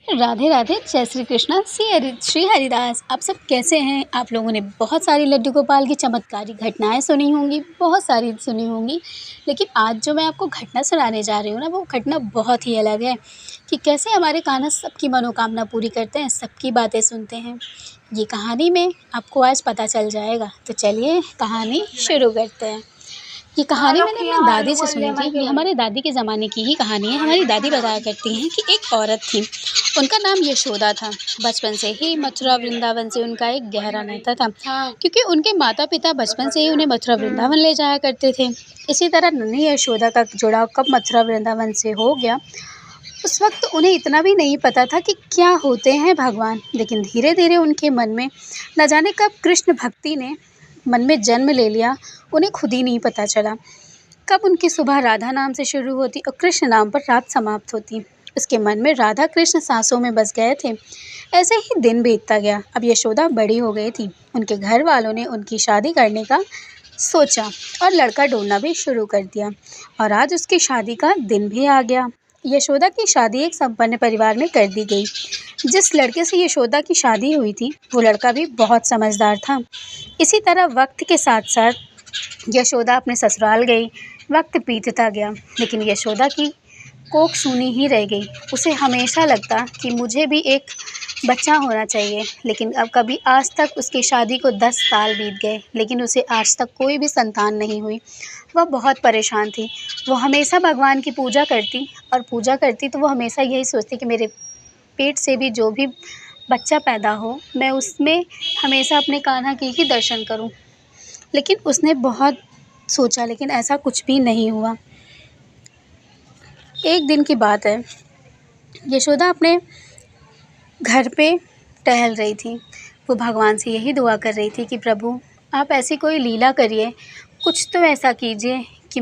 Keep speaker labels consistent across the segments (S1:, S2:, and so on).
S1: राधे राधे, जय श्री कृष्णा, श्री हरिदास। आप सब कैसे हैं? आप लोगों ने बहुत सारी लड्डू गोपाल की चमत्कारी घटनाएं सुनी होंगी, बहुत सारी सुनी होंगी। लेकिन आज जो मैं आपको घटना सुनाने जा रही हूँ ना, वो घटना बहुत ही अलग है कि कैसे हमारे कान्हा सबकी मनोकामना पूरी करते हैं, सबकी बातें सुनते हैं। ये कहानी में आपको आज पता चल जाएगा। तो चलिए कहानी शुरू करते हैं। ये कहानी मैंने अपनी दादी से सुनी थी। ये हमारे दादी के ज़माने की ही कहानी है। हमारी दादी बताया करती हैं कि एक औरत थी, उनका नाम यशोदा था। बचपन से ही मथुरा वृंदावन से उनका एक गहरा नाता था, क्योंकि उनके माता पिता बचपन से ही उन्हें मथुरा वृंदावन ले जाया करते थे। इसी तरह नन्ही यशोदा का जुड़ाव कब मथुरा वृंदावन से हो गया, उस वक्त उन्हें इतना भी नहीं पता था कि क्या होते हैं भगवान। लेकिन धीरे धीरे उनके मन में न जाने कब कृष्ण भक्ति ने मन में जन्म ले लिया, उन्हें खुद ही नहीं पता चला। कब उनकी सुबह राधा नाम से शुरू होती और कृष्ण नाम पर रात समाप्त होती। उसके मन में राधा कृष्ण सांसों में बस गए थे। ऐसे ही दिन बीतता गया। अब यशोदा बड़ी हो गई थी। उनके घर वालों ने उनकी शादी करने का सोचा और लड़का ढूंढना भी शुरू कर दिया। और आज उसकी शादी का दिन भी आ गया। यशोदा की शादी एक संपन्न परिवार में कर दी गई। जिस लड़के से यशोदा की शादी हुई थी, वो लड़का भी बहुत समझदार था। इसी तरह वक्त के साथ साथ यशोदा अपने ससुराल गई। वक्त बीतता गया, लेकिन यशोदा की कोख सूनी ही रह गई। उसे हमेशा लगता कि मुझे भी एक बच्चा होना चाहिए। लेकिन अब कभी आज तक उसकी शादी को 10 साल बीत गए, लेकिन उसे आज तक कोई भी संतान नहीं हुई। वह बहुत परेशान थी। वो हमेशा भगवान की पूजा करती और पूजा करती तो वो हमेशा यही सोचती कि मेरे पेट से भी जो भी बच्चा पैदा हो, मैं उसमें हमेशा अपने कान्हा के ही दर्शन करूं। लेकिन उसने बहुत सोचा, लेकिन ऐसा कुछ भी नहीं हुआ। एक दिन की बात है, यशोदा अपने घर पे टहल रही थी। वो भगवान से यही दुआ कर रही थी कि प्रभु, आप ऐसी कोई लीला करिए, कुछ तो ऐसा कीजिए कि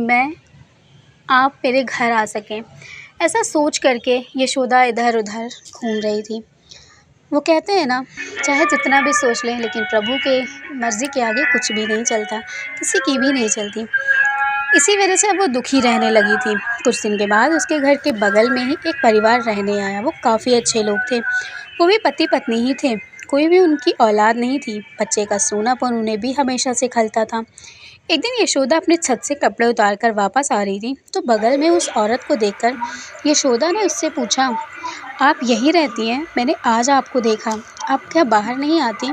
S1: आप मेरे घर आ सकें। ऐसा सोच करके यशोदा इधर उधर घूम रही थी। वो कहते हैं ना, चाहे जितना भी सोच लें, लेकिन प्रभु के मर्ज़ी के आगे कुछ भी नहीं चलता, किसी की भी नहीं चलती। इसी वजह से अब वो दुखी रहने लगी थी। कुछ दिन के बाद उसके घर के बगल में ही एक परिवार रहने आया। वो काफ़ी अच्छे लोग थे। वो भी पति पत्नी ही थे। कोई भी उनकी औलाद नहीं थी। बच्चे का सोनापन उन्हें भी हमेशा से खलता था। एक दिन यशोदा अपने छत से कपड़े उतार कर वापस आ रही थी, तो बगल में उस औरत को देखकर यशोदा ने उससे पूछा, आप यहीं रहती हैं? मैंने आज आपको देखा, आप क्या बाहर नहीं आती?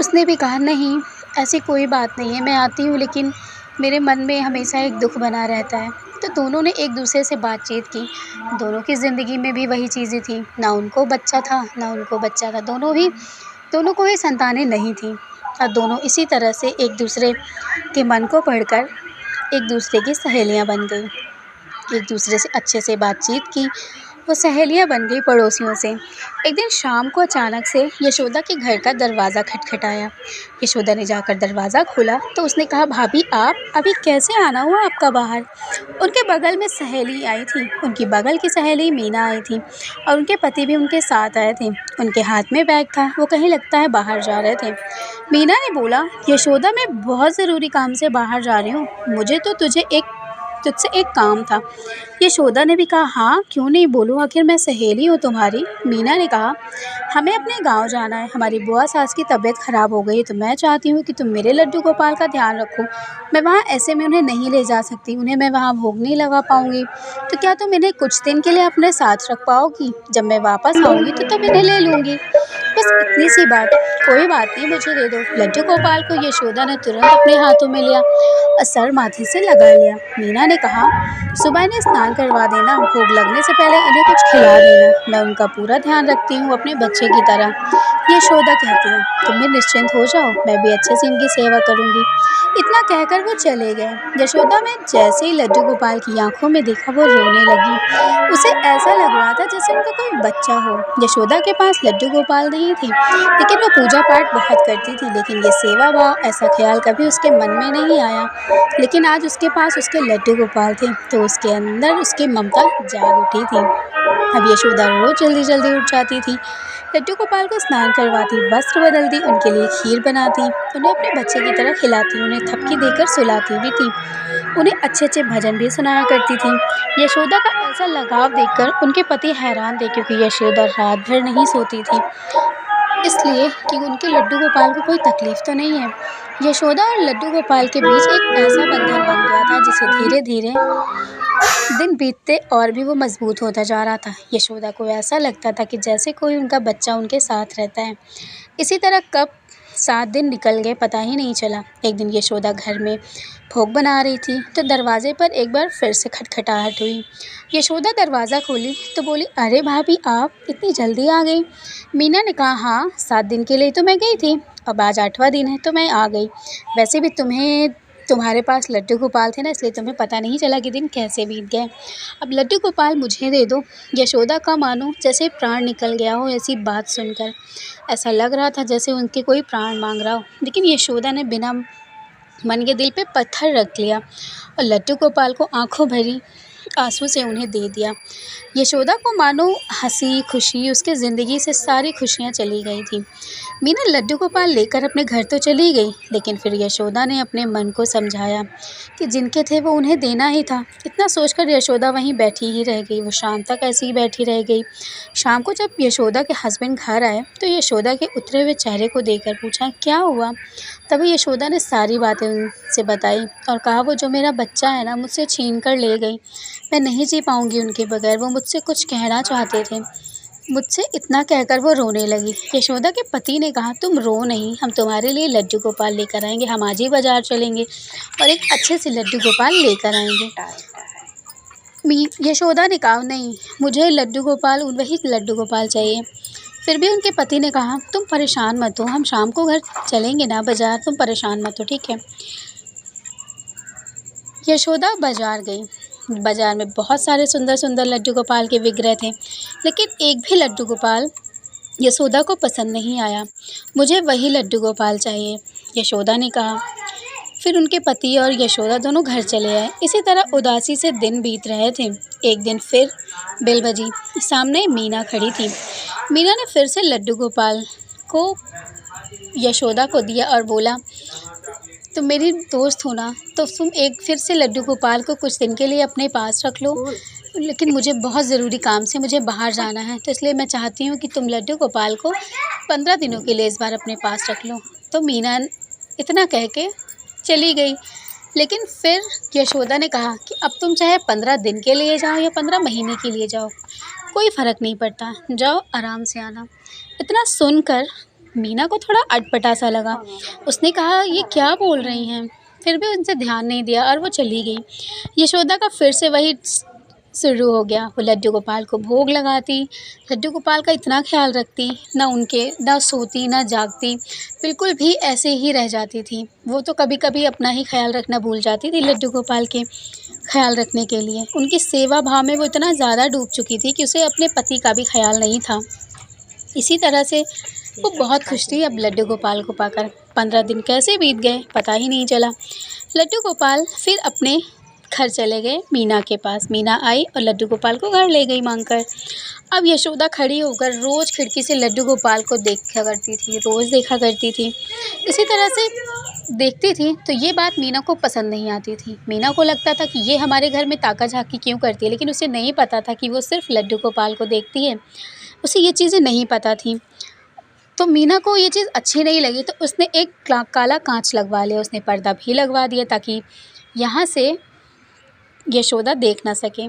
S1: उसने भी कहा, नहीं, ऐसी कोई बात नहीं है, मैं आती हूँ, लेकिन मेरे मन में हमेशा एक दुख बना रहता है। तो दोनों ने एक दूसरे से बातचीत की। दोनों की ज़िंदगी में भी वही चीज़ें थी, ना उनको बच्चा था ना उनको बच्चा था। दोनों को ही संतानें नहीं थीं और दोनों इसी तरह से एक दूसरे के मन को पढ़कर एक दूसरे की सहेलियां बन गई। एक दूसरे से अच्छे से बातचीत की। वो सहेलियां बन गई पड़ोसियों से। एक दिन शाम को अचानक से यशोदा के घर का दरवाज़ा खटखटाया। यशोदा ने जाकर दरवाज़ा खोला तो उसने कहा, भाभी, आप अभी कैसे आना हुआ आपका बाहर? उनके बगल में सहेली आई थी। उनकी बगल की सहेली मीना आई थी और उनके पति भी उनके साथ आए थे। उनके हाथ में बैग था। वो कहीं लगता है बाहर जा रहे थे। मीना ने बोला, यशोदा, मैं बहुत ज़रूरी काम से बाहर जा रही हूँ। मुझे तो तुझसे एक काम था। यशोदा ने भी कहा, हाँ, क्यों नहीं, बोलो, आखिर मैं सहेली हूँ तुम्हारी। मीना ने कहा, हमें अपने गांव जाना है। हमारी बुआ सास की तबीयत ख़राब हो गई है, तो मैं चाहती हूँ कि तुम मेरे लड्डू गोपाल का ध्यान रखो। मैं वहाँ ऐसे में उन्हें नहीं ले जा सकती, उन्हें मैं वहाँ भोग नहीं लगा पाऊँगी। तो क्या तुम इन्हें कुछ दिन के लिए अपने साथ रख पाओगी? जब मैं वापस आऊँगी तो तब इन्हें ले लूँगी। बस इतनी सी बात। कोई बात नहीं, मुझे दे दो। लड्डू गोपाल को यशोदा ने तुरंत अपने हाथों में लिया और सर माथे से लगा लिया। मीना ने कहा, सुबह इन्हें स्नान करवा देना, भोग लगने से पहले इन्हें कुछ खिला देना। मैं उनका पूरा ध्यान रखती हूँ, अपने बच्चे की तरह। यशोदा कहती है, तुम भी निश्चिंत हो जाओ, मैं भी अच्छे से इनकी सेवा करूँगी। इतना कहकर वो चले गए। यशोदा ने जैसे ही लड्डू गोपाल की आंखों में देखा, वो रोने लगी। उसे ऐसा लग रहा था जैसे उनका कोई बच्चा हो। यशोदा के पास लड्डू गोपाल नहीं थे, लेकिन वो पूजा पूजा पाठ बहुत करती थी, लेकिन ये सेवा भाव ऐसा ख्याल कभी उसके मन में नहीं आया। लेकिन आज उसके पास उसके लड्डू गोपाल थे, तो उसके अंदर उसकी ममता जाग उठी थी। अब यशोदा रोज़ जल्दी जल्दी उठ जाती थी, लड्डू गोपाल को स्नान करवाती, वस्त्र बदलती, उनके लिए खीर बनाती, उन्हें अपने बच्चे की तरह खिलाती, उन्हें थपकी देकर सुलाती भी थी, उन्हें अच्छे अच्छे भजन भी सुनाया करती थी। यशोदा का ऐसा लगाव देखकर उनके पति हैरान थे, क्योंकि यशोदा रात भर नहीं सोती थी, इसलिए कि उनके लड्डू गोपाल को कोई तकलीफ़ तो नहीं है। यशोदा और लड्डू गोपाल के बीच एक ऐसा बंधन बन गया था, जिसे धीरे धीरे दिन बीतते और भी वो मजबूत होता जा रहा था। यशोदा को ऐसा लगता था कि जैसे कोई उनका बच्चा उनके साथ रहता है। इसी तरह कब 7 दिन निकल गए पता ही नहीं चला। एक दिन यशोदा घर में भोग बना रही थी, तो दरवाजे पर एक बार फिर से खटखटाहट हुई। यशोदा दरवाज़ा खोली तो बोली, अरे भाभी, आप इतनी जल्दी आ गई। मीना ने कहा, हाँ, 7 दिन के लिए तो मैं गई थी, अब आज 8वां दिन है तो मैं आ गई। वैसे भी तुम्हारे पास लड्डू गोपाल थे ना, इसलिए तुम्हें पता नहीं चला कि दिन कैसे बीत गए। अब लड्डू गोपाल मुझे दे दो। यशोदा का मानो जैसे प्राण निकल गया हो ऐसी बात सुनकर। ऐसा लग रहा था जैसे उनके कोई प्राण मांग रहा हो, लेकिन यशोदा ने बिना मन के दिल पे पत्थर रख लिया और लड्डू गोपाल को आंखों भरी आंसू से उन्हें दे दिया। यशोदा को मानो हंसी खुशी उसके ज़िंदगी से सारी खुशियाँ चली गई थी। मीना लड्डू गोपाल लेकर अपने घर तो चली गई, लेकिन फिर यशोदा ने अपने मन को समझाया कि जिनके थे वो उन्हें देना ही था। इतना सोचकर यशोदा वहीं बैठी ही रह गई। वो शाम तक ऐसी ही बैठी रह गई। शाम को जब यशोदा के हस्बैंड घर आए तो यशोदा के उतरे हुए चेहरे को देखकर पूछा, क्या हुआ? तभी यशोदा ने सारी बातें उनसे बताई और कहा, वो जो मेरा बच्चा है ना, मुझसे छीन कर ले गई। मैं नहीं जी पाऊँगी उनके बगैर। वो मुझसे कुछ कहना चाहते थे। मुझसे इतना कहकर वो रोने लगी। यशोदा के पति ने कहा, तुम रो नहीं, हम तुम्हारे लिए लड्डू गोपाल लेकर आएंगे। हम आज ही बाजार चलेंगे और एक अच्छे से लड्डू गोपाल लेकर आएंगे। यशोदा ने कहा, नहीं, मुझे लड्डू गोपाल, वही लड्डू गोपाल चाहिए। फिर भी उनके पति ने कहा, तुम परेशान मत हो, हम शाम को घर चलेंगे ना बाजार, तुम परेशान मत हो, ठीक है। यशोदा बाजार गई। बाजार में बहुत सारे सुंदर सुंदर लड्डू गोपाल के विग्रह थे, लेकिन एक भी लड्डू गोपाल यशोदा को पसंद नहीं आया। मुझे वही लड्डू गोपाल चाहिए, यशोदा ने कहा। फिर उनके पति और यशोदा दोनों घर चले आए। इसी तरह उदासी से दिन बीत रहे थे। एक दिन फिर बेल बजी। सामने मीना खड़ी थी। मीना ने फिर से लड्डू गोपाल को यशोदा को दिया और बोला, तुम मेरी दोस्त हो ना, तो तुम एक फिर से लड्डू गोपाल को कुछ दिन के लिए अपने पास रख लो, लेकिन मुझे बहुत ज़रूरी काम से मुझे बाहर जाना है, तो इसलिए मैं चाहती हूँ कि तुम लड्डू गोपाल को 15 दिनों के लिए इस बार अपने पास रख लो। तो मीना इतना कह के चली गई। लेकिन फिर यशोदा ने कहा कि अब तुम चाहे 15 दिन के लिए जाओ या 15 महीने के लिए जाओ, कोई फ़र्क नहीं पड़ता, जाओ आराम से आना। इतना सुनकर मीना को थोड़ा अटपटा सा लगा। उसने कहा, ये क्या बोल रही हैं? फिर भी उनसे ध्यान नहीं दिया और वो चली गई। यशोदा का फिर से वही शुरू हो गया। वो लड्डू गोपाल को भोग लगाती, लड्डू गोपाल का इतना ख्याल रखती, ना सोती ना जागती, बिल्कुल भी ऐसे ही रह जाती थी। वो तो कभी कभी अपना ही ख्याल रखना भूल जाती थी लड्डू गोपाल के ख्याल रखने के लिए। उनकी सेवा भाव में वो इतना ज़्यादा डूब चुकी थी कि उसे अपने पति का भी ख्याल नहीं था। इसी तरह से वो बहुत खुश थी अब लड्डू गोपाल को पाकर। 15 दिन कैसे बीत गए पता ही नहीं चला। लड्डू गोपाल फिर अपने घर चले गए मीना के पास। मीना आई और लड्डू गोपाल को घर ले गई मांगकर। अब यशोदा खड़ी होकर रोज़ खिड़की से लड्डू गोपाल को देखा करती थी, रोज़ देखा करती थी। इसी तरह से देखती थी तो ये बात मीना को पसंद नहीं आती थी। मीना को लगता था कि ये हमारे घर में ताका झाकी क्यों करती है, लेकिन उसे नहीं पता था कि वो सिर्फ लड्डू गोपाल को देखती है। उसे ये चीज़ें नहीं पता थी। तो मीना को ये चीज़ अच्छी नहीं लगी, तो उसने एक काला कांच लगवा लिया। उसने पर्दा भी लगवा दिया ताकि यहाँ से यशोदा देख ना सके।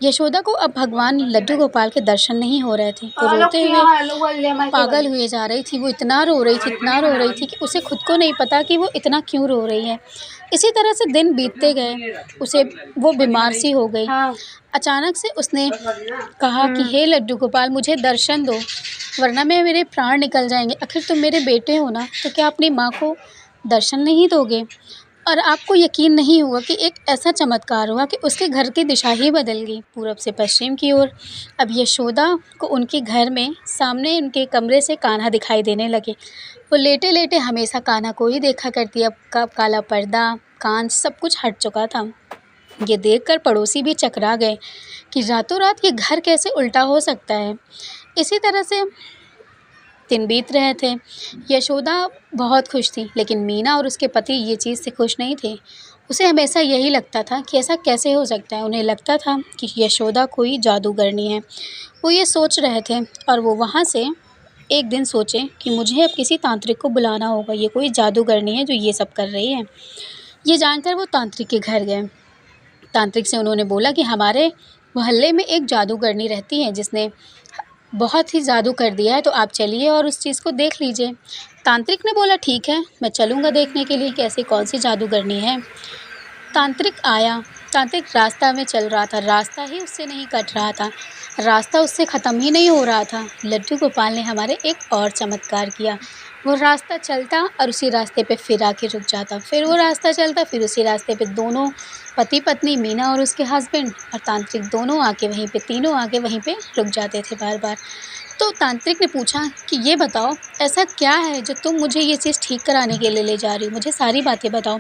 S1: यशोदा को अब भगवान लड्डू गोपाल के दर्शन नहीं हो रहे थे। वो रोते हुए पागल हुए जा रही थी। वो इतना रो रही थी कि उसे खुद को नहीं पता कि वो इतना क्यों रो रही है। इसी तरह से दिन बीतते गए। वो बीमार सी हो गई। अचानक से उसने कहा कि हे लड्डू गोपाल, मुझे दर्शन दो, वरना मेरे प्राण निकल जाएंगे। आखिर तुम मेरे बेटे हो ना, तो क्या अपनी माँ को दर्शन नहीं दोगे? और आपको यकीन नहीं हुआ कि एक ऐसा चमत्कार हुआ कि उसके घर की दिशा ही बदल गई पूरब से पश्चिम की ओर। अब यशोदा को उनके घर में सामने उनके कमरे से कान्हा दिखाई देने लगे। वो लेटे लेटे हमेशा कान्हा को ही देखा करती। अब का काला पर्दा, कांच सब कुछ हट चुका था। ये देखकर पड़ोसी भी चकरा गए कि रातों रात ये घर कैसे उल्टा हो सकता है। इसी तरह से दिन बीत रहे थे। यशोदा बहुत खुश थी, लेकिन मीना और उसके पति ये चीज़ से खुश नहीं थे। उसे हमेशा यही लगता था कि ऐसा कैसे हो सकता है। उन्हें लगता था कि यशोदा कोई जादूगरनी है। वो ये सोच रहे थे और वो वहाँ से एक दिन सोचे कि मुझे अब किसी तांत्रिक को बुलाना होगा। ये कोई जादूगरनी है जो ये सब कर रही है। ये जानकर वो तांत्रिक के घर गए। तांत्रिक से उन्होंने बोला कि हमारे मोहल्ले में एक जादूगरनी रहती है जिसने बहुत ही जादू कर दिया है, तो आप चलिए और उस चीज़ को देख लीजिए। तांत्रिक ने बोला ठीक है, मैं चलूँगा देखने के लिए कि ऐसी कौन सी जादूगरनी है। तांत्रिक आया। तांत्रिक रास्ता में चल रहा था, रास्ता ही उससे नहीं कट रहा था, रास्ता उससे ख़त्म ही नहीं हो रहा था। लड्डू गोपाल ने हमारे एक और चमत्कार किया। वो रास्ता चलता और उसी रास्ते पे फिर आके रुक जाता, फिर वो रास्ता चलता, फिर उसी रास्ते पे दोनों पति पत्नी मीना और उसके हस्बैंड और तांत्रिक दोनों आके वहीं पे, तीनों आके वहीं पे रुक जाते थे बार बार। तो तांत्रिक ने पूछा कि ये बताओ ऐसा क्या है जो तुम मुझे ये चीज़ ठीक कराने के लिए ले जा रही हो, मुझे सारी बातें बताओ।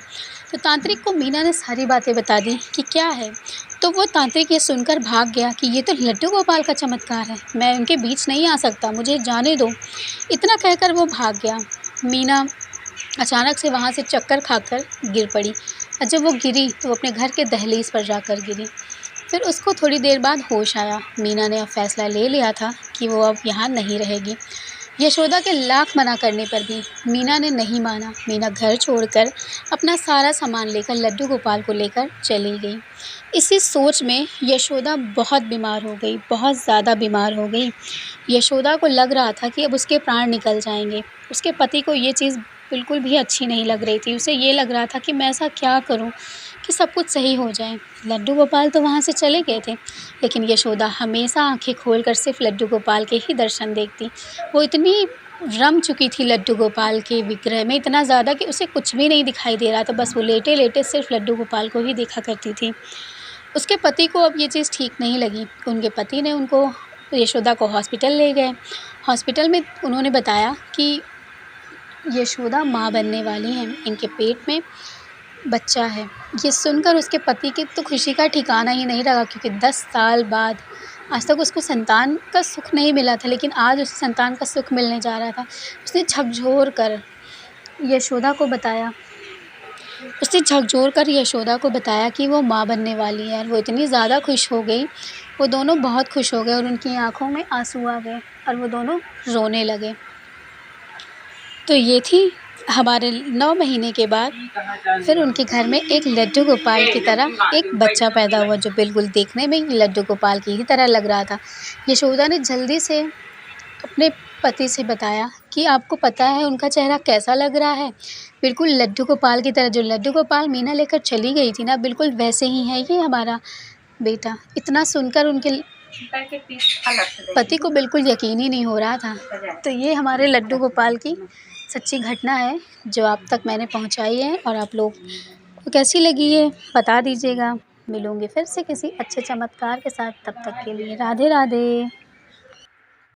S1: तो तांत्रिक को मीना ने सारी बातें बता दी कि क्या है। तो वो तांत्रिक ये सुनकर भाग गया कि ये तो लड्डू गोपाल का चमत्कार है, मैं उनके बीच नहीं आ सकता, मुझे जाने दो। इतना कहकर वो भाग गया। मीना अचानक से वहाँ से चक्कर खाकर गिर पड़ी और जब वो गिरी तो वो अपने घर के दहलीज पर जाकर गिरी। फिर उसको थोड़ी देर बाद होश आया। मीना ने अब फैसला ले लिया था कि वो अब यहाँ नहीं रहेगी। यशोदा के लाख मना करने पर भी मीना ने नहीं माना। मीना घर छोड़कर अपना सारा सामान लेकर लड्डू गोपाल को लेकर चली गई। इसी सोच में यशोदा बहुत बीमार हो गई, बहुत ज़्यादा बीमार हो गई। यशोदा को लग रहा था कि अब उसके प्राण निकल जाएंगे। उसके पति को ये चीज़ बिल्कुल भी अच्छी नहीं लग रही थी। उसे ये लग रहा था कि मैं ऐसा क्या करूं कि सब कुछ सही हो जाए। लड्डू गोपाल तो वहाँ से चले गए थे, लेकिन यशोदा हमेशा आंखें खोलकर सिर्फ लड्डू गोपाल के ही दर्शन देखती। वो इतनी रम चुकी थी लड्डू गोपाल के विग्रह में, इतना ज़्यादा कि उसे कुछ भी नहीं दिखाई दे रहा था। बस वो लेटे लेटे सिर्फ लड्डू गोपाल को ही देखा करती थी। उसके पति को अब ये चीज़ ठीक नहीं लगी। उनके पति ने उनको यशोदा को हॉस्पिटल ले गए। हॉस्पिटल में उन्होंने बताया कि यशोदा माँ बनने वाली हैं, इनके पेट में बच्चा है। ये सुनकर उसके पति की तो खुशी का ठिकाना ही नहीं रहा, क्योंकि 10 साल बाद आज तक उसको संतान का सुख नहीं मिला था, लेकिन आज उसे संतान का सुख मिलने जा रहा था। उसने झकझोर कर यशोदा को बताया को बताया कि वो माँ बनने वाली है। और वो इतनी ज़्यादा खुश हो गई, वो दोनों बहुत खुश हो गए और उनकी आँखों में आंसू आ गए और वो दोनों रोने लगे। तो ये थी हमारे 9 महीने के बाद फिर उनके घर में एक लड्डू गोपाल की तरह एक बच्चा पैदा हुआ, जो बिल्कुल देखने में लड्डू गोपाल की ही तरह लग रहा था। यशोदा ने जल्दी से अपने पति से बताया कि आपको पता है उनका चेहरा कैसा लग रहा है, बिल्कुल लड्डू गोपाल की तरह। जो लड्डू गोपाल मीना लेकर चली गई थी ना, बिल्कुल वैसे ही है ये हमारा बेटा। इतना सुनकर उनके पति को बिल्कुल यकीन ही नहीं हो रहा था। तो ये हमारे लड्डू गोपाल की सच्ची घटना है जो आप तक मैंने पहुंचाई है, और आप लोग को कैसी लगी है बता दीजिएगा। मिलूंगी फिर से किसी अच्छे चमत्कार के साथ, तब तक के लिए राधे राधे।